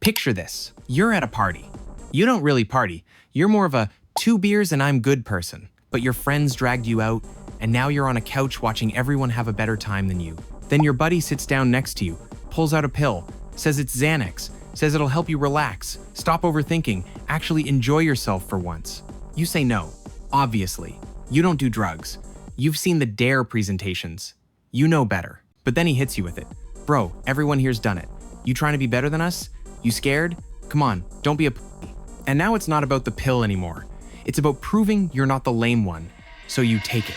Picture this. You're at a party. You don't really party. You're more of a 2 beers and I'm good person. But your friends dragged you out, and now you're on a couch watching everyone have a better time than you. Then your buddy sits down next to you, pulls out a pill, says it's Xanax, says it'll help you relax, stop overthinking, actually enjoy yourself for once. You say no. Obviously. You don't do drugs. You've seen the DARE presentations. You know better. But then he hits you with it. Bro, everyone here's done it. You trying to be better than us? You scared? Come on, don't be a pussy. And now it's not about the pill anymore. It's about proving you're not the lame one. So you take it.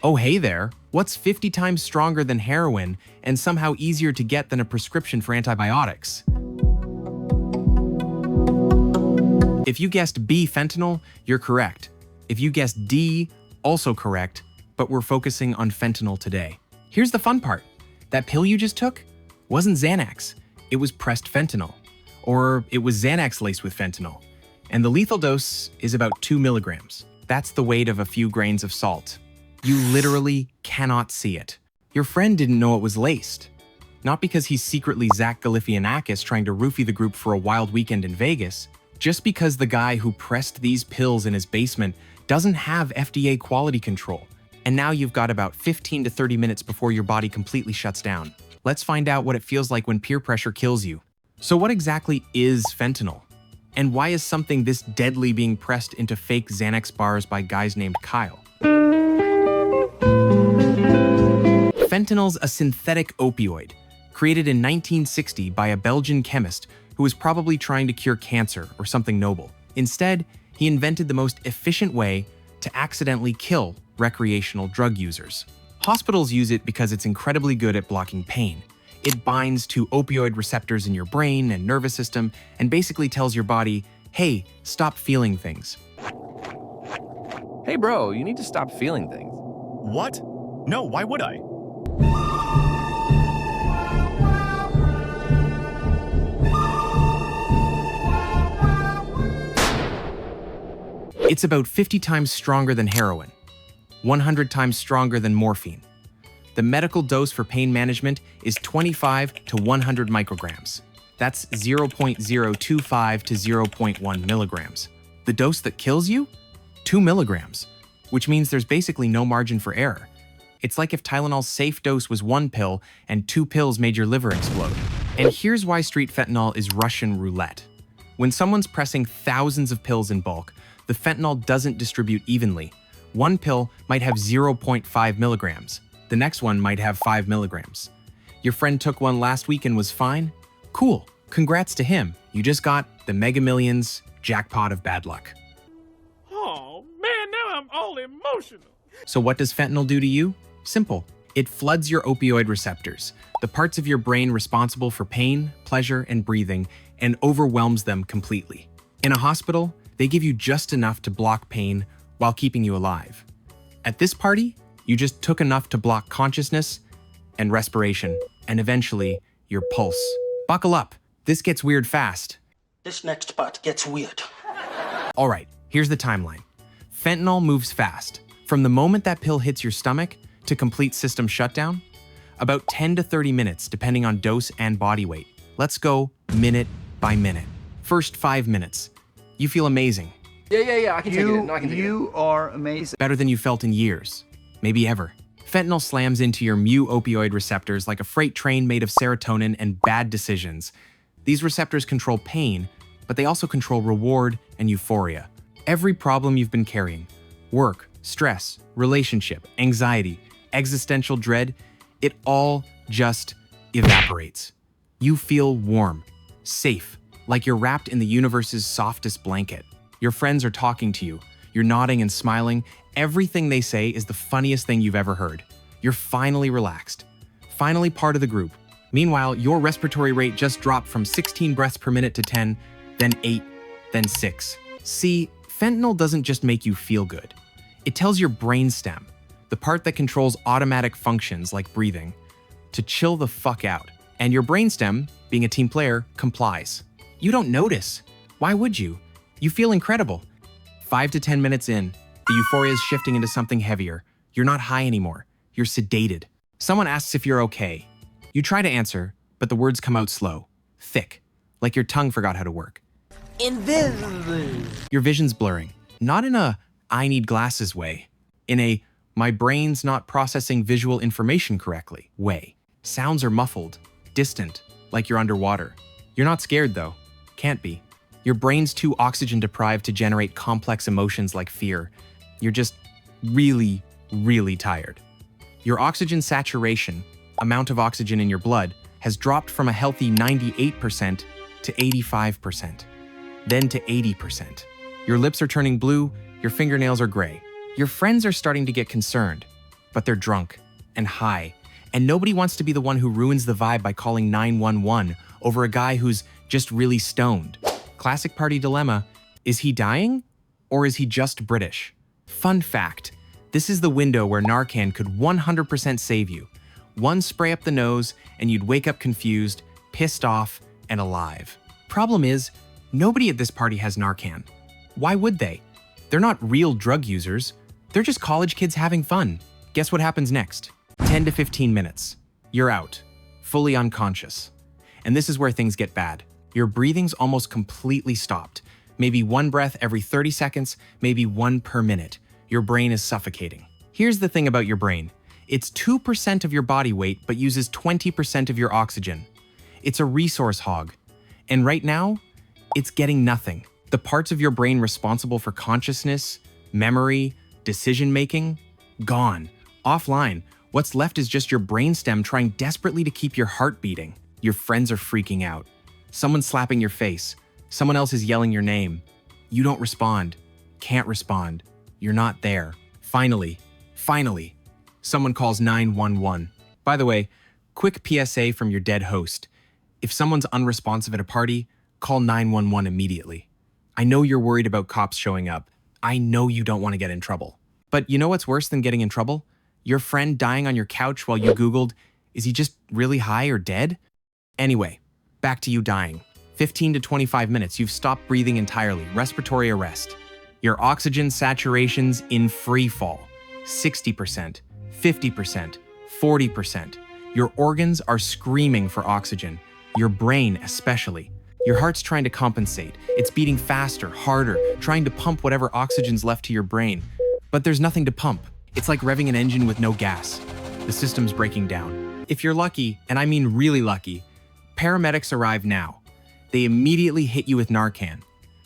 Oh, hey there. What's 50 times stronger than heroin and somehow easier to get than a prescription for antibiotics? If you guessed B, fentanyl, you're correct. If you guessed D, also correct, but we're focusing on fentanyl today. Here's the fun part. That pill you just took wasn't Xanax. It was pressed fentanyl. Or it was Xanax laced with fentanyl. And the lethal dose is about 2 milligrams. That's the weight of a few grains of salt. You literally cannot see it. Your friend didn't know it was laced. Not because he's secretly Zach Galifianakis trying to roofie the group for a wild weekend in Vegas, just because the guy who pressed these pills in his basement doesn't have FDA quality control. And now you've got about 15 to 30 minutes before your body completely shuts down. Let's find out what it feels like when peer pressure kills you. So what exactly is fentanyl? And why is something this deadly being pressed into fake Xanax bars by guys named Kyle? Fentanyl's a synthetic opioid, created in 1960 by a Belgian chemist who was probably trying to cure cancer or something noble. Instead, he invented the most efficient way to accidentally kill recreational drug users. Hospitals use it because it's incredibly good at blocking pain. It binds to opioid receptors in your brain and nervous system and basically tells your body, hey, stop feeling things. Hey bro, you need to stop feeling things. What? No, why would I? It's about 50 times stronger than heroin, 100 times stronger than morphine. The medical dose for pain management is 25 to 100 micrograms. That's 0.025 to 0.1 milligrams. The dose that kills you? 2 milligrams, which means there's basically no margin for error. It's like if Tylenol's safe dose was 1 pill and 2 pills made your liver explode. And here's why street fentanyl is Russian roulette. When someone's pressing thousands of pills in bulk, the fentanyl doesn't distribute evenly. One pill might have 0.5 milligrams. The next one might have 5 milligrams. Your friend took one last week and was fine? Cool, congrats to him. You just got the Mega Millions jackpot of bad luck. Oh man, now I'm all emotional. So what does fentanyl do to you? Simple. It floods your opioid receptors, the parts of your brain responsible for pain, pleasure, and breathing, and overwhelms them completely. In a hospital, they give you just enough to block pain while keeping you alive. At this party, you just took enough to block consciousness and respiration, and eventually, your pulse. Buckle up. This gets weird fast. This next part gets weird. All right, here's the timeline. Fentanyl moves fast. From the moment that pill hits your stomach to complete system shutdown, about 10 to 30 minutes depending on dose and body weight. Let's go minute by minute. First 5 minutes. You feel amazing. Yeah, I can take it. No, I can take it. You are amazing. Better than you felt in years. Maybe ever. Fentanyl slams into your mu opioid receptors like a freight train made of serotonin and bad decisions. These receptors control pain, but they also control reward and euphoria. Every problem you've been carrying, work, stress, relationship, anxiety, existential dread, it all just evaporates. You feel warm, safe, like you're wrapped in the universe's softest blanket. Your friends are talking to you. You're nodding and smiling. Everything they say is the funniest thing you've ever heard. You're finally relaxed, finally part of the group. Meanwhile, your respiratory rate just dropped from 16 breaths per minute to 10, then 8, then 6. See, fentanyl doesn't just make you feel good. It tells your brainstem, the part that controls automatic functions like breathing, to chill the fuck out. And your brainstem, being a team player, complies. You don't notice. Why would you? You feel incredible. 5 to 10 minutes in, the euphoria is shifting into something heavier. You're not high anymore. You're sedated. Someone asks if you're okay. You try to answer, but the words come out slow, thick, like your tongue forgot how to work. Invisible. Your vision's blurring, not in a "I need glasses" way, in a "my brain's not processing visual information correctly" way. Sounds are muffled, distant, like you're underwater. You're not scared though. Can't be. Your brain's too oxygen deprived to generate complex emotions like fear. You're just really, really tired. Your oxygen saturation, amount of oxygen in your blood, has dropped from a healthy 98% to 85%, then to 80%. Your lips are turning blue, your fingernails are gray. Your friends are starting to get concerned, but they're drunk and high, and nobody wants to be the one who ruins the vibe by calling 911 over a guy who's just really stoned. Classic party dilemma: is he dying or is he just British? Fun fact, this is the window where Narcan could 100% save you. One spray up the nose and you'd wake up confused, pissed off, and alive. Problem is, nobody at this party has Narcan. Why would they? They're not real drug users. They're just college kids having fun. Guess what happens next? 10 to 15 minutes. You're out, fully unconscious. And this is where things get bad. Your breathing's almost completely stopped. Maybe one breath every 30 seconds, maybe one per minute. Your brain is suffocating. Here's the thing about your brain. It's 2% of your body weight, but uses 20% of your oxygen. It's a resource hog. And right now, it's getting nothing. The parts of your brain responsible for consciousness, memory, decision-making, gone. Offline. What's left is just your brainstem trying desperately to keep your heart beating. Your friends are freaking out. Someone's slapping your face. Someone else is yelling your name. You don't respond. Can't respond. You're not there. Finally, someone calls 911. By the way, quick PSA from your dead host. If someone's unresponsive at a party, call 911 immediately. I know you're worried about cops showing up. I know you don't want to get in trouble. But you know what's worse than getting in trouble? Your friend dying on your couch while you Googled, is he just really high or dead? Anyway, back to you dying. 15 to 25 minutes, you've stopped breathing entirely, respiratory arrest. Your oxygen saturation's in free fall. 60%, 50%, 40%. Your organs are screaming for oxygen. Your brain especially. Your heart's trying to compensate. It's beating faster, harder, trying to pump whatever oxygen's left to your brain. But there's nothing to pump. It's like revving an engine with no gas. The system's breaking down. If you're lucky, and I mean really lucky, paramedics arrive now. They immediately hit you with Narcan.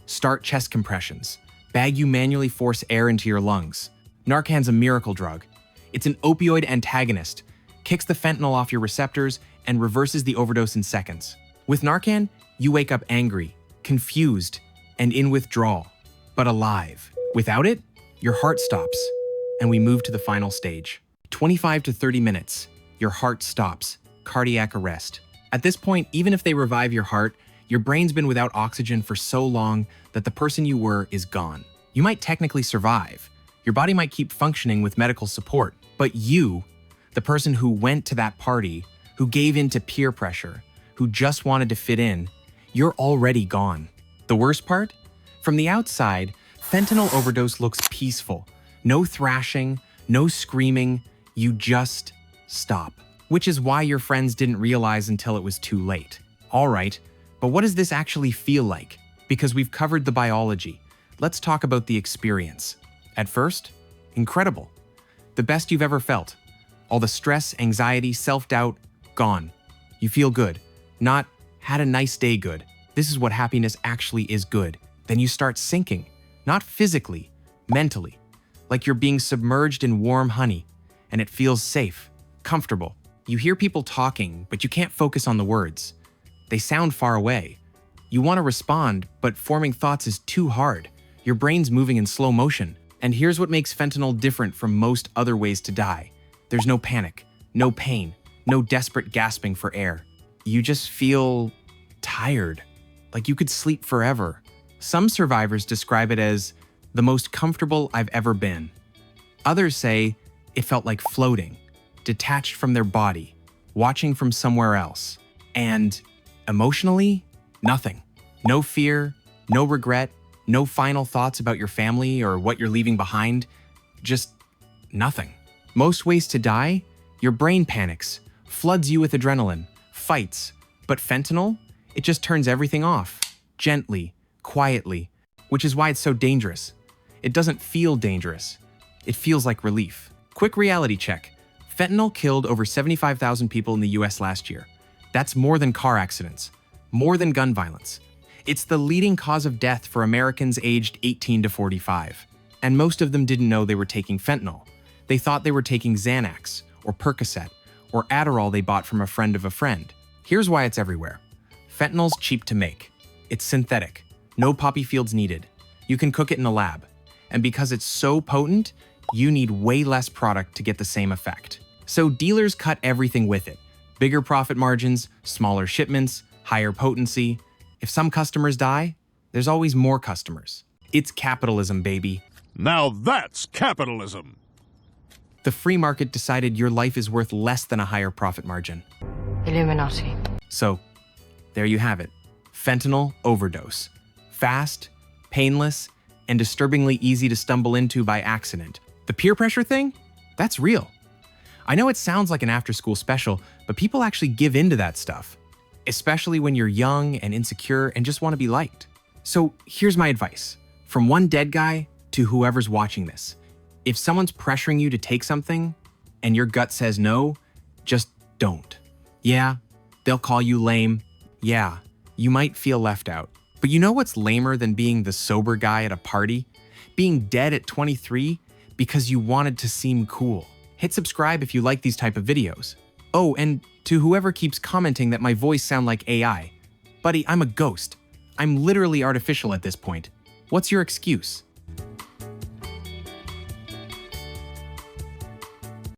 Start chest compressions. Bag you manually force air into your lungs. Narcan's a miracle drug. It's an opioid antagonist, kicks the fentanyl off your receptors, and reverses the overdose in seconds. With Narcan, you wake up angry, confused, and in withdrawal, but alive. Without it, your heart stops, and we move to the final stage. 25 to 30 minutes, your heart stops, cardiac arrest. At this point, even if they revive your heart, your brain's been without oxygen for so long that the person you were is gone. You might technically survive. Your body might keep functioning with medical support, but you, the person who went to that party, who gave in to peer pressure, who just wanted to fit in, you're already gone. The worst part? From the outside, fentanyl overdose looks peaceful. No thrashing, no screaming, you just stop. Which is why your friends didn't realize until it was too late. All right, but what does this actually feel like? Because we've covered the biology. Let's talk about the experience. At first, incredible. The best you've ever felt. All the stress, anxiety, self-doubt, gone. You feel good. Not, had a nice day good. This is what happiness actually is good. Then you start sinking. Not physically, mentally. Like you're being submerged in warm honey, and it feels safe, comfortable. You hear people talking, but you can't focus on the words. They sound far away. You want to respond, but forming thoughts is too hard. Your brain's moving in slow motion. And here's what makes fentanyl different from most other ways to die. There's no panic, no pain, no desperate gasping for air. You just feel tired, like you could sleep forever. Some survivors describe it as the most comfortable I've ever been. Others say it felt like floating, detached from their body, watching from somewhere else. And emotionally, nothing. No fear, no regret, no final thoughts about your family or what you're leaving behind. Just nothing. Most ways to die, your brain panics, floods you with adrenaline, fights. But fentanyl, It just turns everything off, gently, quietly, which is why it's so dangerous. It doesn't feel dangerous. It feels like relief. Quick reality check. Fentanyl killed over 75,000 people in the US last year. That's more than car accidents, more than gun violence. It's the leading cause of death for Americans aged 18 to 45. And most of them didn't know they were taking fentanyl. They thought they were taking Xanax, or Percocet, or Adderall they bought from a friend of a friend. Here's why it's everywhere. Fentanyl's cheap to make. It's synthetic. No poppy fields needed. You can cook it in a lab. And because it's so potent, you need way less product to get the same effect. So dealers cut everything with it. Bigger profit margins, smaller shipments, higher potency. If some customers die, there's always more customers. It's capitalism, baby. Now that's capitalism. The free market decided your life is worth less than a higher profit margin. Illuminati. So, there you have it. Fentanyl overdose. Fast, painless, and disturbingly easy to stumble into by accident. The peer pressure thing? That's real. I know it sounds like an after-school special, but people actually give into that stuff. Especially when you're young and insecure and just want to be liked. So here's my advice. From one dead guy to whoever's watching this. If someone's pressuring you to take something and your gut says no, just don't. Yeah, they'll call you lame. Yeah, you might feel left out. But you know what's lamer than being the sober guy at a party? Being dead at 23 because you wanted to seem cool. Hit subscribe if you like these type of videos. Oh, and to whoever keeps commenting that my voice sound like AI. Buddy, I'm a ghost. I'm literally artificial at this point. What's your excuse?